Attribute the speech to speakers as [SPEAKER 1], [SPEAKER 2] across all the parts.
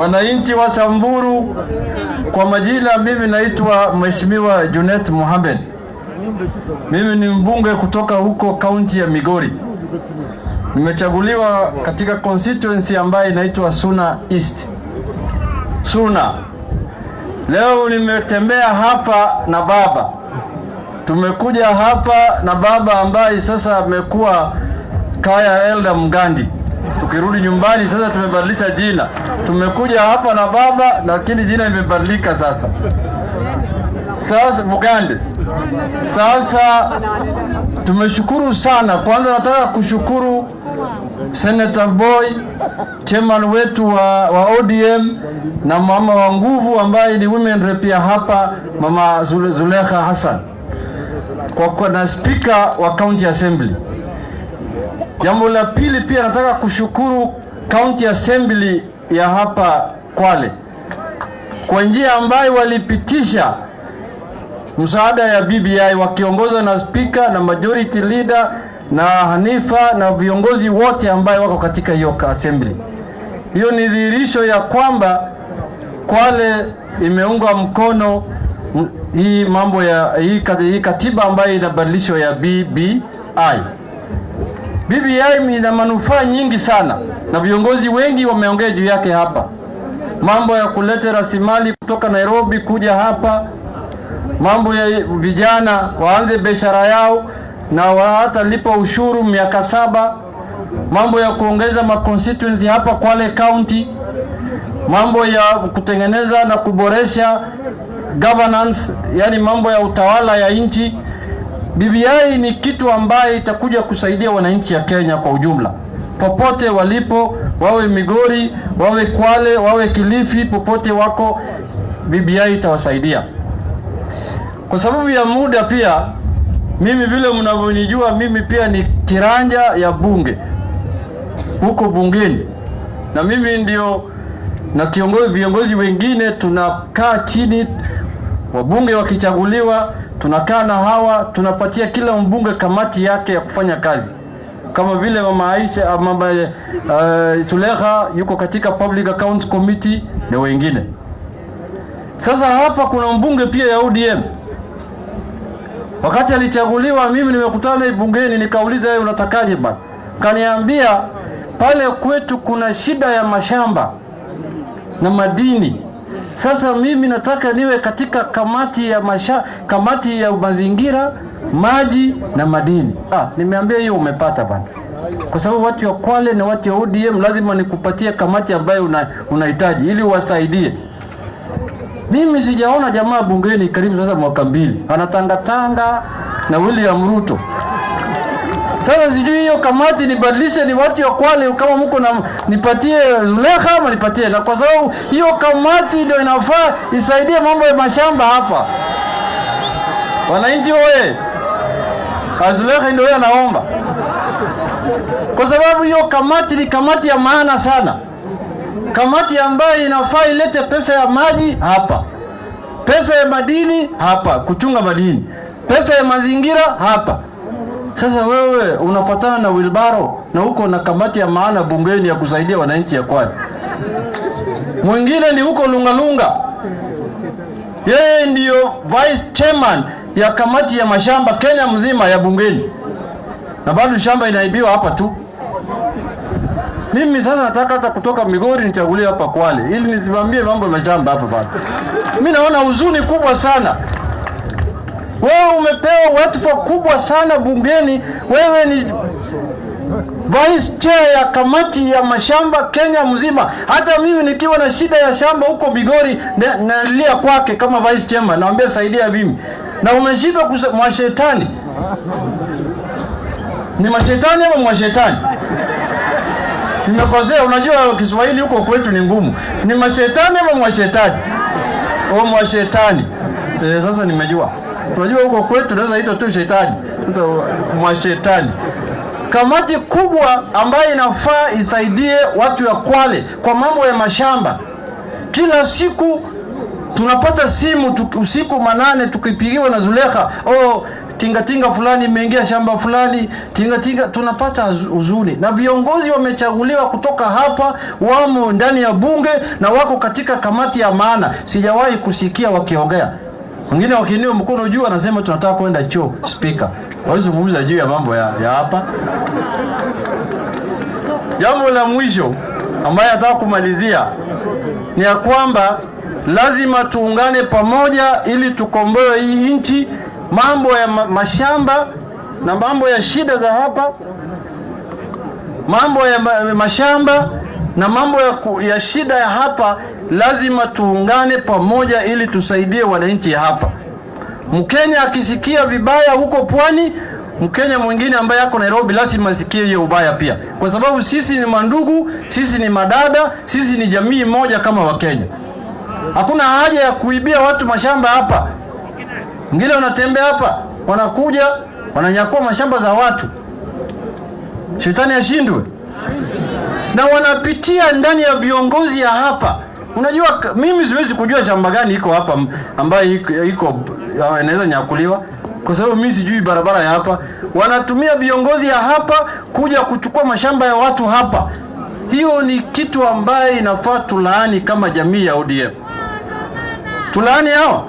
[SPEAKER 1] wananchi wa Samburu, kwa majina mimi naitwa Mheshimiwa Junet Mohamed. Mimi ni mbunge kutoka huko kaunti ya Migori. Nimechaguliwa katika constituency ambayo inaitwa Suna East. Suna. Leo nimetembea hapa na baba. Tumekuja hapa na baba ambaye sasa amekuwa Kaya Elda Mgandi. Tukirudi nyumbani sasa tumebadilisha jina. Tumekuja hapa na baba lakini jina imebadilika sasa. Sasa Mugande. Sasa tumeshukuru sana. Kwanza nataka kushukuru Senator Boy, chairman wetu wa ODM, na mama wa nguvu ambaye ni women rep ya hapa, mama Zulekha Hassan, kwa na speaker wa county assembly. Jambo la pili pia nataka kushukuru county assembly ya hapa Kwale kwa njia ambayo walipitisha msaada ya BBI wakiongozwa na speaker na majority leader na Hanifa na viongozi wote ambao wako katika hiyo assembly. Hiyo ni dhihirisho ya kwamba Kwale imeunga mkono hii mambo ya hii katiba ambayo inabadilishwa ya BBI. BBI ina manufaa nyingi sana na viongozi wengi wameongea juu yake hapa. Mambo ya kuleta rasilimali kutoka Nairobi kuja hapa, mambo ya vijana waanze biashara yao na hata lipa ushuru miaka 7, mambo ya kuongeza constituency hapa Kwale County, mambo ya kutengeneza na kuboresha governance, yani mambo ya utawala ya nchi. BBI ni kitu ambaye itakuja kusaidia wananchi ya Kenya kwa ujumla. Popote walipo, wawe Migori, wawe Kwale, wawe Kilifi, popote wako, BBI itawasaidia. Kwa sababu ya muda pia, mimi vile mnavyonijua, mimi pia ni kiranja ya bunge huko bungeni, na mimi ndio na viongozi wengine tunakaa chini, wabunge wakichaguliwa tunakaa na hawa, tunapatia kila mbunge kamati yake ya kufanya kazi, kama vile mama Aisha, mama Zulekha yuko katika Public Accounts Committee na wengine. Sasa hapa kuna mbunge pia ya ODM. Wakati alichaguliwa mimi nimekutana na bungeni, nikauliza yeye unatakaje bana? Kaniambia pale kwetu kuna shida ya mashamba na madini. Sasa mimi nataka niwe katika kamati ya mazingira, maji na madini. Nimeambia hiyo umepata bana. Kwa sababu watu wa Kwale na watu wa ODM lazima nikupatie kamati ambayo unahitaji ili uwasaidie. Mimi sijaona jamaa bungeni karibu sasa mwaka 2. Anatangatanga na William Ruto. Sasa sijui hiyo kamati nibadilishe ni watu wa Kwale kama mko na nipatie Zulekha ama nipatie, na kwa sababu hiyo kamati ndio inafaa isaidie mambo ya mashamba hapa. Wananchi wewe, Zulekha ndio anaomba. Kwa sababu hiyo kamati ni kamati ya maana sana. Kamati ambayo inafaa ilete pesa ya maji hapa, pesa ya madini hapa, kuchunga madini, pesa ya mazingira hapa. Sasa wewe unafuatana na Wilbaro na huko na kamati ya maana bungeni ya kusaidia wananchi ya Kwale. Mwingine ni huko Lungalunga, yeye ndio vice chairman ya kamati ya mashamba Kenya mzima ya bungeni, na bado shamba inaibiwa hapa tu. Mimi sasa nataka hata kutoka Migori nichagulie hapa Kwale ili nisimamie mambo ya mashamba hapa bado. Mimi naona huzuni kubwa sana. Wewe umepewa wadhifa kubwa sana bungeni, wewe ni vice chair ya kamati ya mashamba Kenya mzima. Hata mimi nikiwa na shida ya shamba huko Migori nalia kwake kama vice chairman, naambia saidia mimi. Na umeshiba mwashetani. Ni mashetani ama mwashetani? Nimekosea, unajua Kiswahili huko kwetu ni ngumu. Ni mashetani ama mwashetani? Mwashetani. Sasa nimejua. Unajua huko kwetu naweza ita tu shetani. Sasa mwashetani. Kamati kubwa ambayo inafaa isaidie watu ya Kwale kwa mambo ya mashamba. Kila siku tunapata simu usiku manane tukipigiwa na Zulekha, tinga fulani imeingia shamba fulani, tinga, tunapata huzuni. Na viongozi wamechaguliwa kutoka hapa, wamo ndani ya bunge na wako katika kamati ya maana. Sijawahi kusikia wakiongea. Wengine wakiinua mkono juu anasema tunataka kwenda choo. Speaker, wazungumza juu ya mambo ya hapa. Jambo la mwisho ambaye nataka kumalizia ni ya kwamba lazima tuungane pamoja ili tukomboe hii nchi. Mambo ya mashamba na mambo ya shida za hapa, mambo ya mashamba na mambo ya shida ya hapa, lazima tuungane pamoja ili tusaidie wananchi hapa. Mkenya akisikia vibaya huko pwani, Mkenya mwingine ambaye yako Nairobi lazima asikie hiyo ubaya pia, kwa sababu sisi ni mandugu, sisi ni madada, sisi ni jamii moja kama Wakenya. Hakuna haja ya kuibia watu mashamba hapa. Wengine wanatembea hapa, wanakuja, wananyakua mashamba za watu. Shetani ashindwe. Na wanapitia ndani ya viongozi ya hapa. Unajua mimi siwezi kujua shamba gani iko hapa ambayo iko inaweza nyakuliwa, kwa sababu mimi sijui barabara ya hapa. Wanatumia viongozi ya hapa kuja kuchukua mashamba ya watu hapa. Hiyo ni kitu ambaye inafaa tulaani kama jamii ya ODM. Tulaani hao.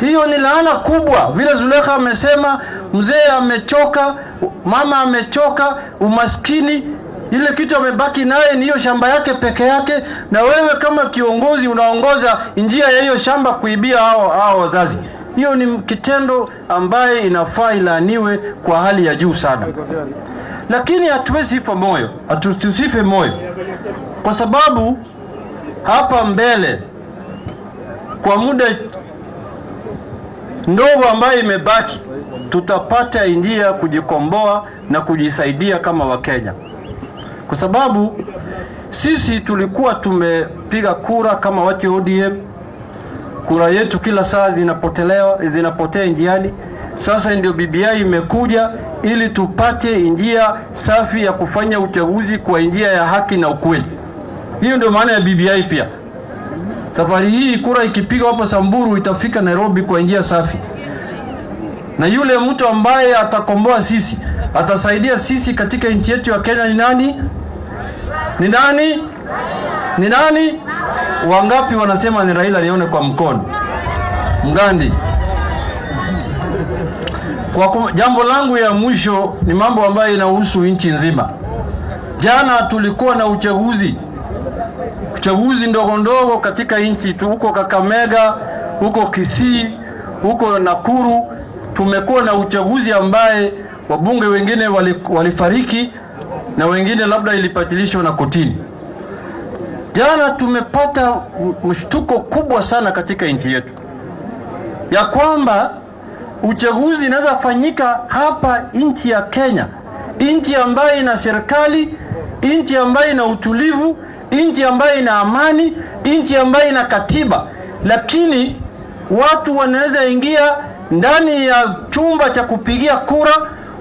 [SPEAKER 1] Hiyo ni laana kubwa. Vile Zulekha amesema, mzee amechoka, mama amechoka, umaskini, ile kitu amebaki naye ni hiyo shamba yake peke yake, na wewe kama kiongozi unaongoza njia ya hiyo shamba kuibia hao wazazi. Hiyo ni kitendo ambaye inafaa ilaaniwe kwa hali ya juu sana. Lakini hatuwezi sifa moyo, hatusife moyo, kwa sababu hapa mbele kwa muda ndogo ambayo imebaki tutapata njia kujikomboa na kujisaidia kama Wakenya, kwa sababu sisi tulikuwa tumepiga kura kama watu ODM. Kura yetu kila saa zinapotea njiani. Sasa ndio BBI imekuja ili tupate njia safi ya kufanya uchaguzi kwa njia ya haki na ukweli. Hiyo ndio maana ya BBI pia. Safari hii kura ikipiga hapo Samburu itafika Nairobi kwa njia safi. Na yule mtu ambaye atakomboa sisi, atasaidia sisi katika nchi yetu ya Kenya ni nani? Ni nani? Ni nani? Wangapi wanasema ni Raila? Nione kwa mkono. Mgandi. Kwa jambo langu ya mwisho ni mambo ambayo inahusu nchi nzima. Jana tulikuwa na uchaguzi ndogo katika nchi tu, huko Kakamega, huko Kisii, huko Nakuru. Tumekuwa na uchaguzi ambaye wabunge wengine walifariki na wengine labda ilipatilishwa na kotini. Jana tumepata mshtuko kubwa sana katika nchi yetu ya kwamba uchaguzi inaweza fanyika hapa nchi ya Kenya, nchi ambayo ina serikali, nchi ambayo ina utulivu, nchi ambayo ina amani, nchi ambayo ina katiba, lakini watu wanaweza ingia ndani ya chumba cha kupigia kura,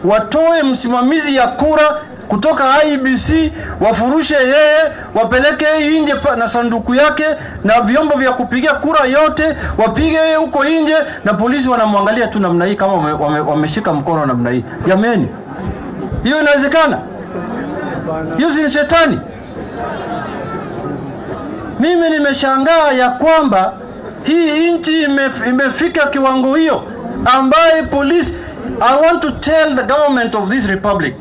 [SPEAKER 1] watoe msimamizi ya kura kutoka IEBC, wafurushe yeye, wapeleke nje na sanduku yake na vyombo vya kupigia kura yote, wapige yeye huko nje, na polisi wanamwangalia tu namna hii kama wameshika mkono namna hii. Jameni, hiyo inawezekana? Hiyo si shetani? Mimi nimeshangaa ya kwamba hii nchi imefika kiwango hiyo ambaye polisi. I want to tell the government of this republic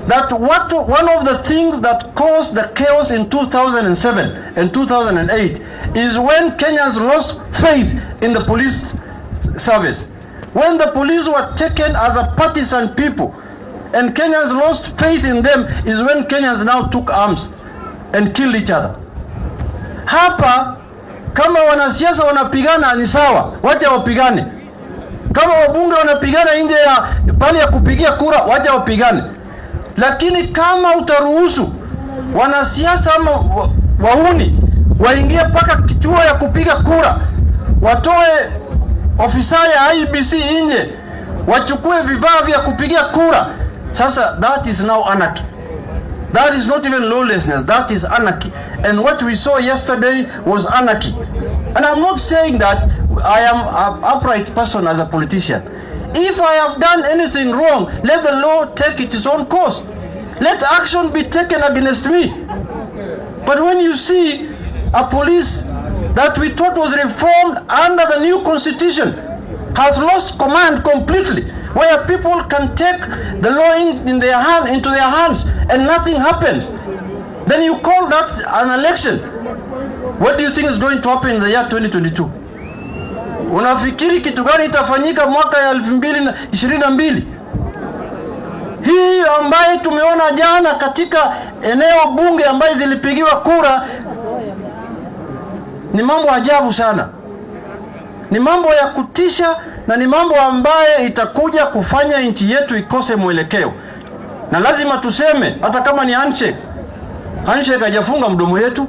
[SPEAKER 1] that one of the things that caused the chaos in 2007 and 2008 is when Kenyans lost faith in the police service. When the police were taken as a partisan people and Kenyans lost faith in them is when Kenyans now took arms and killed each other. Hapa kama wanasiasa wanapigana ni sawa, wacha wapigane. Kama wabunge wanapigana nje ya pale ya kupigia kura, wacha wapigane. Lakini kama utaruhusu wanasiasa ama wahuni waingie paka kituo ya kupiga kura, watoe ofisa ya IEBC nje, wachukue vifaa vya kupigia kura, sasa that is now anarchy. That is not even lawlessness, that is anarchy. And what we saw yesterday was anarchy. And I'm not saying that I am an upright person as a politician. If I have done anything wrong, let the law take its own course. Let action be taken against me. But when you see a police that we thought was reformed under the new constitution has lost command completely, where people can take the law into their hands and nothing happens, then you call that an election. What do you think is going to happen in the year 2022? Unafikiri kitu gani itafanyika mwaka ya 2022? Hii ambaye tumeona jana katika eneo bunge ambaye zilipigiwa kura ni mambo ajabu sana. Ni mambo ya kutisha na ni mambo ambaye itakuja kufanya nchi yetu ikose mwelekeo. Na lazima tuseme, hata kama ni handshake hajafunga mdomo yetu.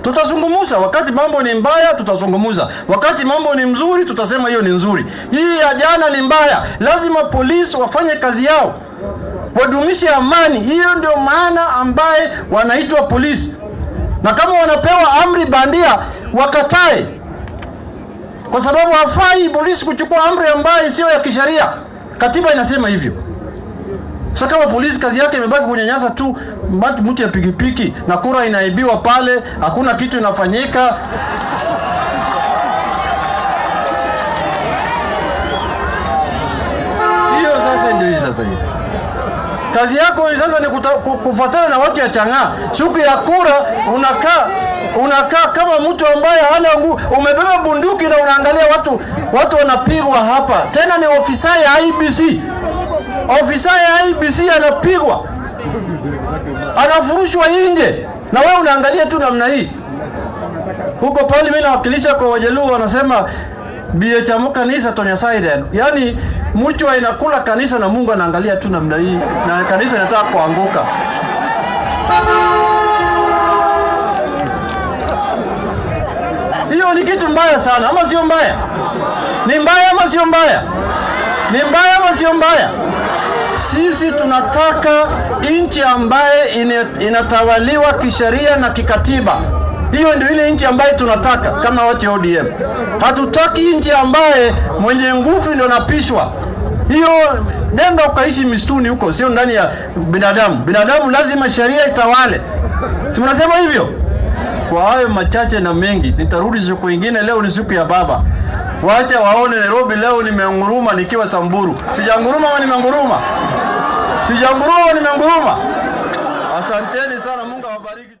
[SPEAKER 1] Tutazungumuza wakati mambo ni mbaya, tutazungumuza wakati mambo ni mzuri, tutasema hiyo ni nzuri. Hii ya jana ni mbaya. Lazima polisi wafanye kazi yao, wadumishe amani. Hiyo ndio maana ambaye wanaitwa polisi. Na kama wanapewa amri bandia, wakatae, kwa sababu hafai polisi kuchukua amri ambaye sio ya kisheria. Katiba inasema hivyo. Sasa kama polisi kazi yake imebaki kunyanyasa tu mtu ya pikipiki na kura inaibiwa pale, hakuna kitu inafanyika. Hiyo sasa ndio sasa hiyo. Kazi yako sasa ni kufuatana na watu ya chang'aa. Siku ya kura unakaa kama mtu ambaye hana nguvu, umebeba bunduki na unaangalia watu wanapigwa hapa. Tena ni ofisa ya IEBC. Ofisa ya IEBC anapigwa, anafurushwa nje, na wewe unaangalia tu namna hii. Huko pale mimi nawakilisha kwa Wajaluo, wanasema biye cha kanisa tonya side. Yaani mtu inakula kanisa na Mungu anaangalia tu namna hii, na kanisa inataka kuanguka. Hiyo ni kitu mbaya sana, ama sio mbaya? Ni mbaya ama sio mbaya? Ni mbaya ama sio mbaya? Sisi tunataka nchi ambaye inatawaliwa kisheria na kikatiba. Hiyo ndio ile nchi ambaye tunataka kama watu wa ODM. Hatutaki nchi ambaye mwenye nguvu ndio anapishwa. Hiyo nenda ukaishi mistuni huko, sio ndani ya binadamu. Binadamu lazima sheria itawale. Si mnasema hivyo? Kwa hayo machache na mengi, nitarudi siku nyingine. Leo ni siku ya baba. Wacha waone Nairobi leo nimenguruma nikiwa Samburu. Sijanguruma ama nimenguruma? Sijanguruma ama nimenguruma? Asanteni sana Mungu.